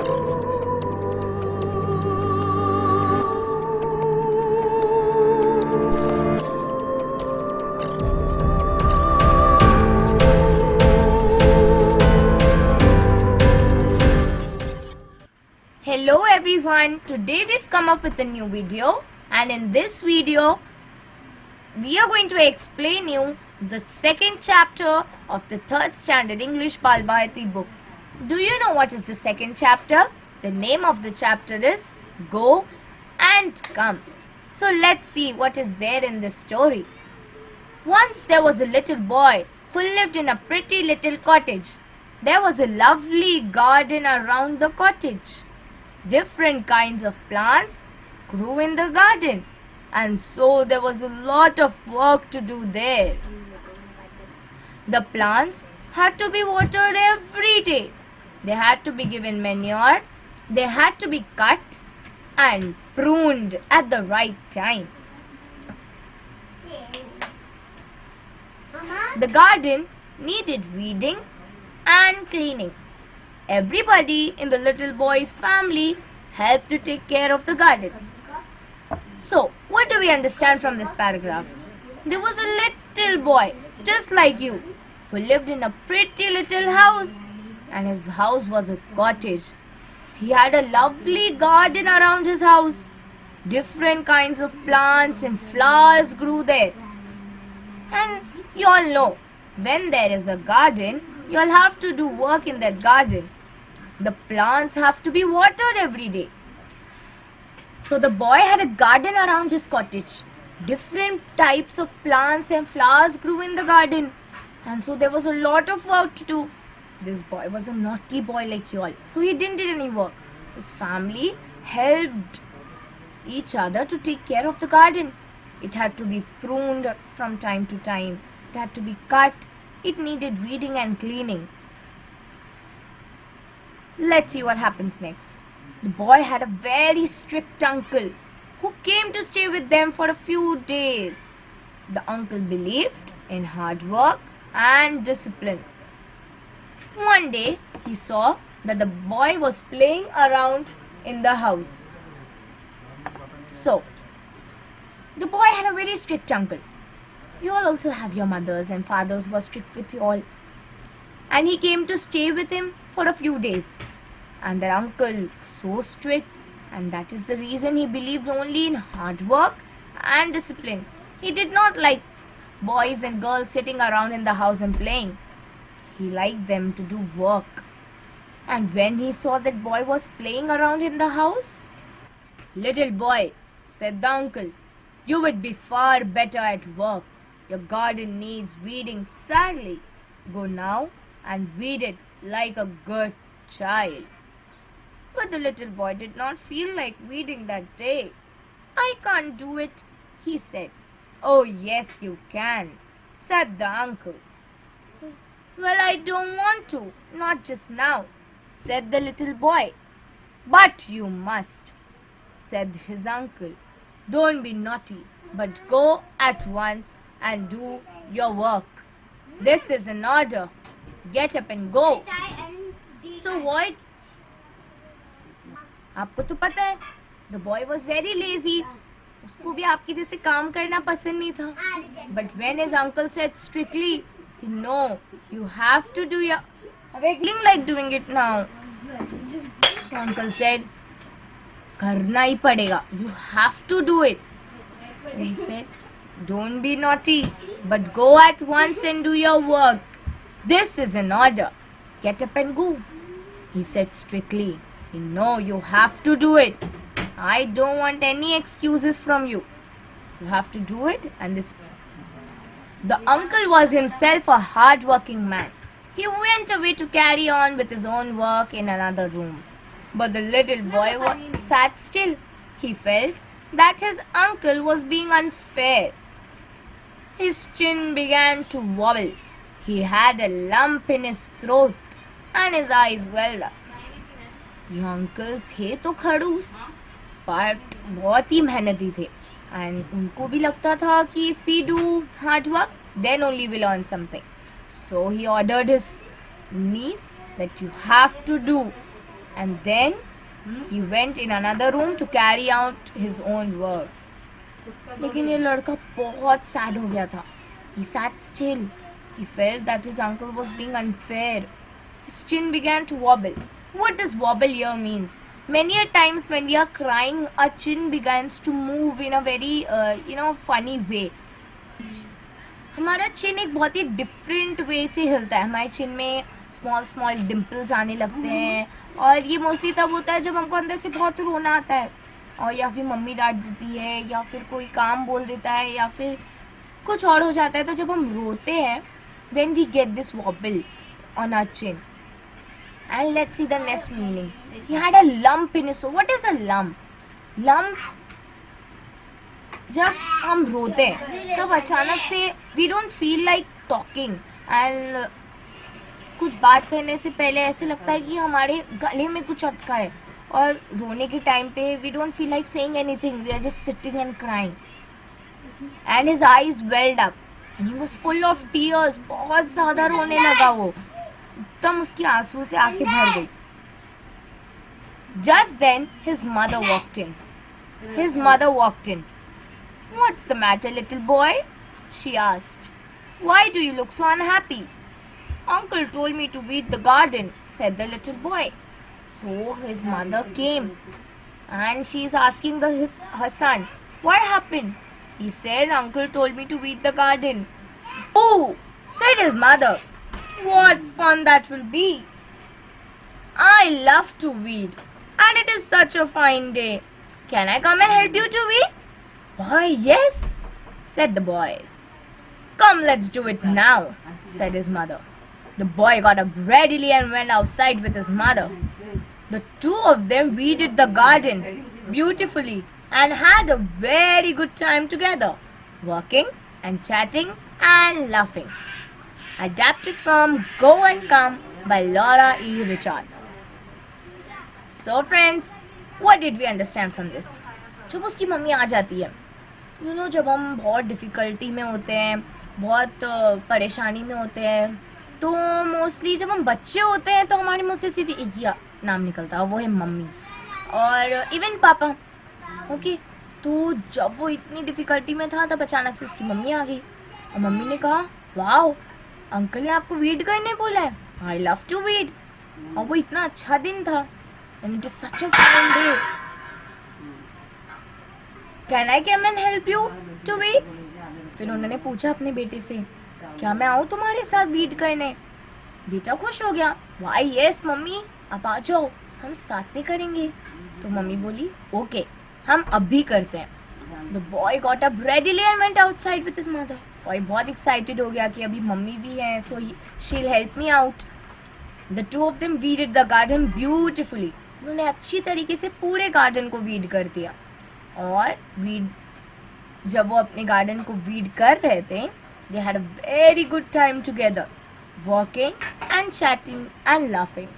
Hello everyone, today we've come up with a new video, and in this video we are going to explain you the second chapter of the 3rd standard English Balbharati book. Do you know what is the second chapter? The name of the chapter is Go and Come. So let's see what is there in this story. Once there was a little boy who lived in a pretty little cottage. There was a lovely garden around the cottage. Different kinds of plants grew in the garden, and so there was a lot of work to do there. The plants had to be watered every day. They had to be given manure. They had to be cut and pruned at the right time. The garden needed weeding and cleaning. Everybody in the little boy's family helped to take care of the garden. So, what do we understand from this paragraph? There was a little boy, just like you, who lived in a pretty little house, and his house was a cottage. He had a lovely garden around his house. Different kinds of plants and flowers grew there. And you all know, when there is a garden, you all have to do work in that garden. The plants have to be watered every day. So the boy had a garden around his cottage. Different types of plants and flowers grew in the garden. And so there was a lot of work to do. This boy was a naughty boy like you all. So he didn't do any work. His family helped each other to take care of the garden. It had to be pruned from time to time. It had to be cut. It needed weeding and cleaning. Let's see what happens next. The boy had a very strict uncle who came to stay with them for a few days. The uncle believed in hard work and discipline. One day, he saw that the boy was playing around in the house. So, the boy had a very strict uncle. You all also have your mothers and fathers who are strict with you all. And he came to stay with him for a few days. And their uncle so strict, and that is the reason he believed only in hard work and discipline. He did not like boys and girls sitting around in the house and playing. He liked them to do work. And when he saw that boy was playing around in the house, "Little boy," said the uncle, "you would be far better at work. Your garden needs weeding sadly. Go now and weed it like a good child." But the little boy did not feel like weeding that day. "I can't do it," he said. "Oh, yes, you can," said the uncle. "Well, I don't want to, not just now," said the little boy. "But you must," said his uncle. "Don't be naughty, but go at once and do your work. This is an order. Get up and go." So what? आपको तो पता है, the boy was very lazy. उसको भी आपके जैसे काम करना पसंद नहीं था. But when his uncle said strictly, "No, you have to do your..." feeling like doing it now. So uncle said, "करना ही पड़ेगा. You have to do it." So he said, "Don't be naughty, but go at once and do your work. This is an order. Get up and go," he said strictly. "No, you have to do it. I don't want any excuses from you. You have to do it." And this. The uncle was himself a hard-working man. He went away to carry on with his own work in another room. But the little boy sat still. He felt that his uncle was being unfair. His chin began to wobble. He had a lump in his throat and his eyes welled up. ये uncle थे तो खड़ूस, but बहुत ही मेहनती थे, and उनको भी लगता था कि if we do hard work, then only we'll earn something. So he ordered his niece that you have to do and then he went in another room to carry out his own work. लेकिन ये लड़का बहुत sad हो गया था. He sat still. He felt that his uncle was being unfair. His chin began to wobble. What does wobble here means? Many a times when we are crying, our chin begins to move in a very funny way. हमारा चिन एक बहुत ही different way से हिलता है. हमारे चिन में small small dimples आने लगते हैं, और ये मोस्टली तब होता है जब हमको अंदर से बहुत रोना आता है, और या फिर मम्मी डांट देती है, या फिर कोई काम बोल देता है, या फिर कुछ और हो जाता है. तो जब हम रोते हैं, then we get this wobble on our chin. And let's see the next meaning. He had a lump in his throat. What is a lump? Lump, जब हम रोते हैं तब अचानक से we don't feel like talking, and कुछ बात करने से पहले ऐसे लगता है कि हमारे गले में कुछ अटका है, और रोने के टाइम पे we don't feel like saying anything. We are just sitting and crying. And his eyes welled up and he was full of tears. बहुत ज़्यादा रोने लगा वो. तब उसकी आंसू से आंखें भर गई. Just then his mother walked in. His mother walked in. What's the matter, little boy? She asked. Why do you look so unhappy? Uncle told me to weed the garden, said the little boy. So his mother came, and she is asking her son, what happened? He said, Uncle told me to weed the garden. Oh, said his mother. What fun that will be! I love to weed, and it is such a fine day. Can I come and help you to weed? Why, yes, said the boy. Come, let's do it now, said his mother. The boy got up readily and went outside with his mother. The two of them weeded the garden beautifully and had a very good time together, working and chatting and laughing. Adapted from Go and Come by Laura E. Richards. So friends, what did we understand from this? जब उसकी mummy आ जाती है, जब हम बहुत difficulty में होते हैं, बहुत परेशानी में होते हैं, तो मोस्टली जब हम बच्चे होते हैं तो हमारे मुँह से सिर्फ एक ही नाम निकलता है, वो है मम्मी, और इवन पापा. ओके, तो जब वो इतनी डिफ़िकल्टी में था तब अचानक से उसकी मम्मी आ गई, और मम्मी ने कहा, वाओ, अंकल ने आपको वीड करने बोला है. I love to weed. और वो इतना अच्छा दिन था, and it is such a fine day. Can I come and help you to weed? फिर उन्होंने पूछा अपने बेटे से, क्या मैं आऊँ तुम्हारे साथ वीड करने? बेटा खुश हो गया. वाई यस मम्मी, आप आ जाओ, हम साथ में करेंगे. तो मम्मी बोली, ओके, हम अभी करते हैं. The boy got up readily and went outside with his mother. Boy बहुत एक्साइटेड हो गया कि अभी मम्मी भी हैं, सो she'll help me out. The two of them weeded the garden beautifully. उन्होंने अच्छी तरीके से पूरे गार्डन को वीड कर दिया. और जब वो अपने गार्डन को वीड कर रहे थे, they had a very good time together, working and chatting and laughing.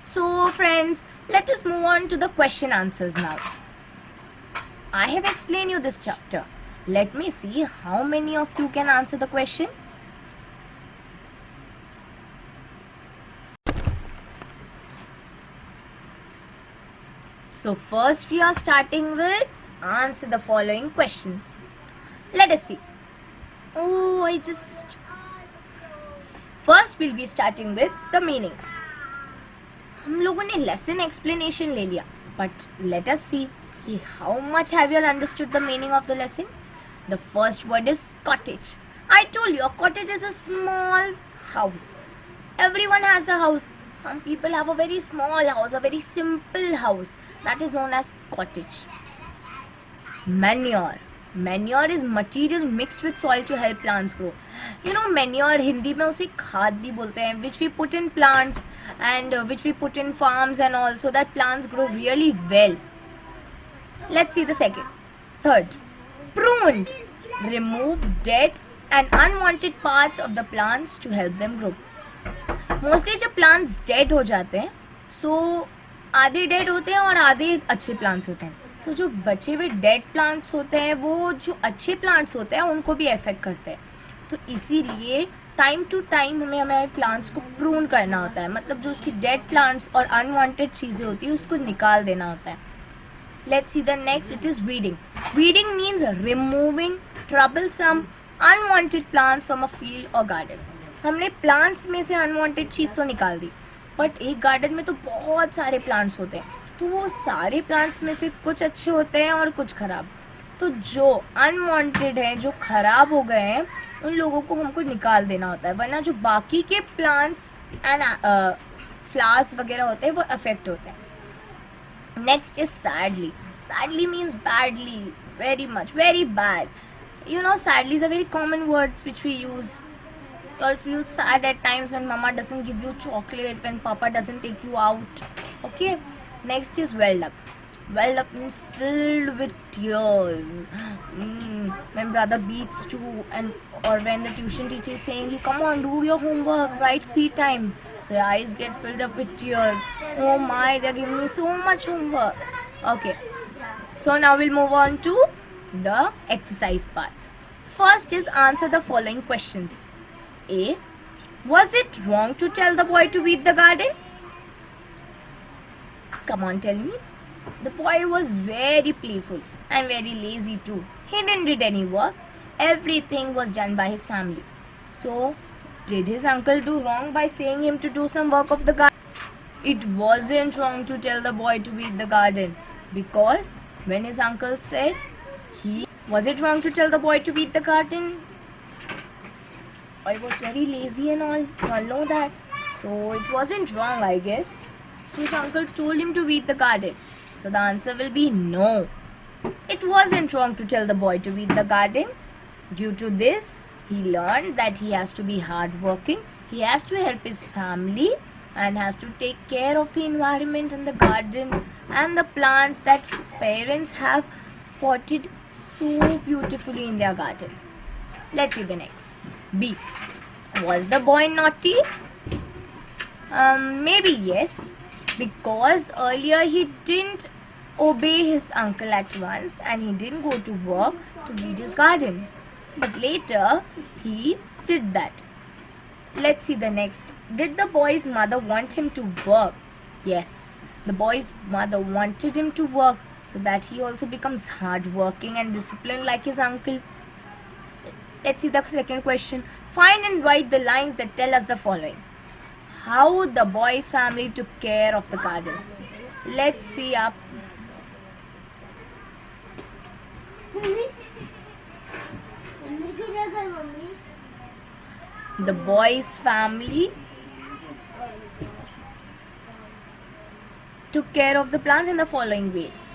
So friends, let us move on to the question answers now. I have explained you this chapter. Let me see how many of you can answer the questions. So first we are starting with answer the following questions. Let us see. First we'll be starting with the meanings. हम लोगों ने lesson explanation ले लिया, but let us see how much have you all understood the meaning of the lesson. The first word is cottage. I told you a cottage is a small house. Everyone has a house. Some people have a very small house, a very simple house. That is known as cottage. Manure. Manure is material mixed with soil to help plants grow. Manure Hindi में उसे खाद भी बोलते हैं, which we put in plants and which we put in farms and all, so that plants grow really well. Let's see the second. Third, pruned. Remove dead and unwanted parts of the plants to help them grow. Mostly जब plants dead हो जाते हैं, so आधे dead होते हैं और आधे अच्छे plants होते हैं. तो जो बचे हुए dead plants होते हैं, वो जो अच्छे plants होते हैं उनको भी affect करते हैं. तो इसीलिए टाइम टू टाइम हमें हमारे प्लांट्स को प्रून करना होता है, मतलब जो उसकी डेड प्लांट्स और अनवांटेड चीज़ें होती है उसको निकाल देना होता है. Let's see the next. It is weeding. Weeding means removing troublesome, unwanted plants from a field or garden. हमने plants में से unwanted चीज़ तो निकाल दी, बट एक गार्डन में तो बहुत सारे plants होते हैं, तो वो सारे plants में से कुछ अच्छे होते हैं और कुछ खराब. तो जो unwanted हैं, जो खराब हो गए हैं, उन लोगों को हमको निकाल देना होता है, वरना जो बाकी के plants and flowers वगैरह होते हैं वो affect होते हैं. Next is sadly. Sadly means badly, very much, very bad. You know, sadly is a very common words which we use. You all feel sad at times when mama doesn't give you chocolate, when papa doesn't take you out. Okay. Next is welled up. Welled up means filled with tears. When brother beats too, or when the tuition teacher is saying you come on, do your homework, write 3 times. So your eyes get filled up with tears. Oh my, they're giving me so much homework. Okay. So now we'll move on to the exercise parts. First is answer the following questions. A. Was it wrong to tell the boy to weed the garden? Come on, tell me. The boy was very playful and very lazy too. He didn't do any work. Everything was done by his family. So, did his uncle do wrong by saying him to do some work of the garden? It wasn't wrong to tell the boy to weed the garden, because when his uncle said was it wrong to tell the boy to weed the garden? I was very lazy and all. You all know that. So it wasn't wrong, I guess. So his uncle told him to weed the garden. So the answer will be no. It wasn't wrong to tell the boy to weed the garden. Due to this, he learned that he has to be hardworking, he has to help his family, and has to take care of the environment and the garden and the plants that his parents have potted so beautifully in their garden. Let's see the next. B. Was the boy naughty? Maybe yes, because earlier he didn't obey his uncle at once and he didn't go to work to weed his garden. But later he did that. Let's see the next. Did the boy's mother want him to work? Yes, the boy's mother wanted him to work so that he also becomes hardworking and disciplined like his uncle. Let's see the second question. Find and write the lines that tell us the following. How the boy's family took care of the garden. Let's see up. The boy's family took care of the plants in the following ways.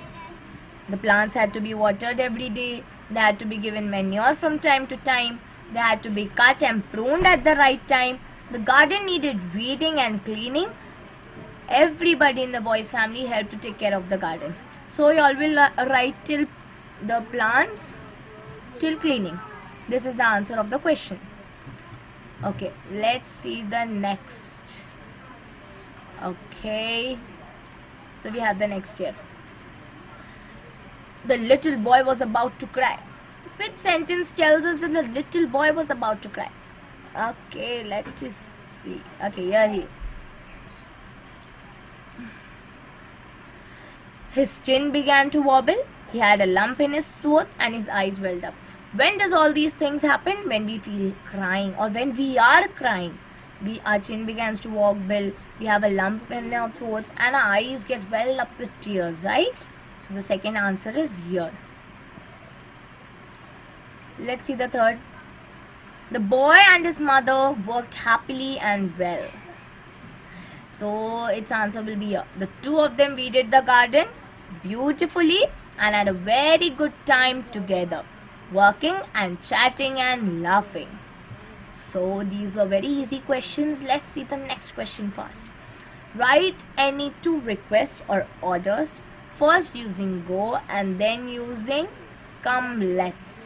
The plants had to be watered every day. They had to be given manure from time to time. They had to be cut and pruned at the right time. The garden needed weeding and cleaning. Everybody in the boy's family helped to take care of the garden. So you all will write till the plants till cleaning. This is the answer of the question. Okay, let's see the next. Okay, so we have the next here. The little boy was about to cry. Which sentence tells us that the little boy was about to cry? Okay, let's just see. Okay, here he. His chin began to wobble. He had a lump in his throat and his eyes welled up. When does all these things happen? When we feel crying or when we are crying. Our chin begins to wobble, we have a lump in our throats and our eyes get welled up with tears, right? So the second answer is here. Let's see the third. The boy and his mother worked happily and well. So its answer will be here. The two of them weeded the garden beautifully and had a very good time together, working and chatting and laughing. So these were very easy questions. Let's see the next question first. Write any two requests or orders, first using go and then using come let's.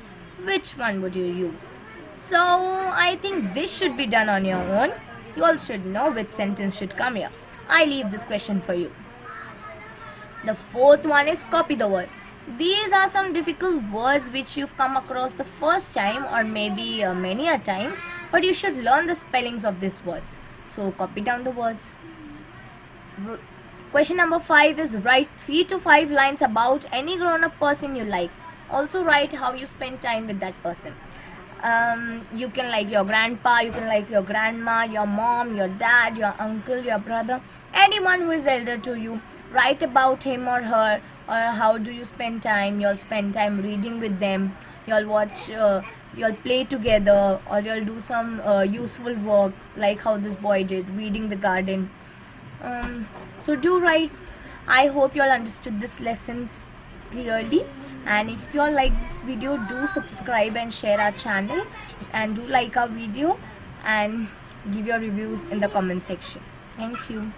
Which one would you use? So I think this should be done on your own. You all should know which sentence should come here. I leave this question for you. The fourth one is copy the words. These are some difficult words which you've come across the first time or maybe many a times, but you should learn the spellings of these words. So copy down the words. Question number 5 is write 3 to 5 lines about any grown-up person you like. Also write how you spend time with that person. You can like your grandpa, you can like your grandma, your mom, your dad, your uncle, your brother, anyone who is elder to you. Write about him or her, or how do you spend time. You'll spend time reading with them, you'll watch, you'll play together, or you'll do some useful work like how this boy did, weeding the garden. So do write. I hope you all understood this lesson clearly, and if you all like this video, do subscribe and share our channel, and do like our video and give your reviews in the comment section. Thank you.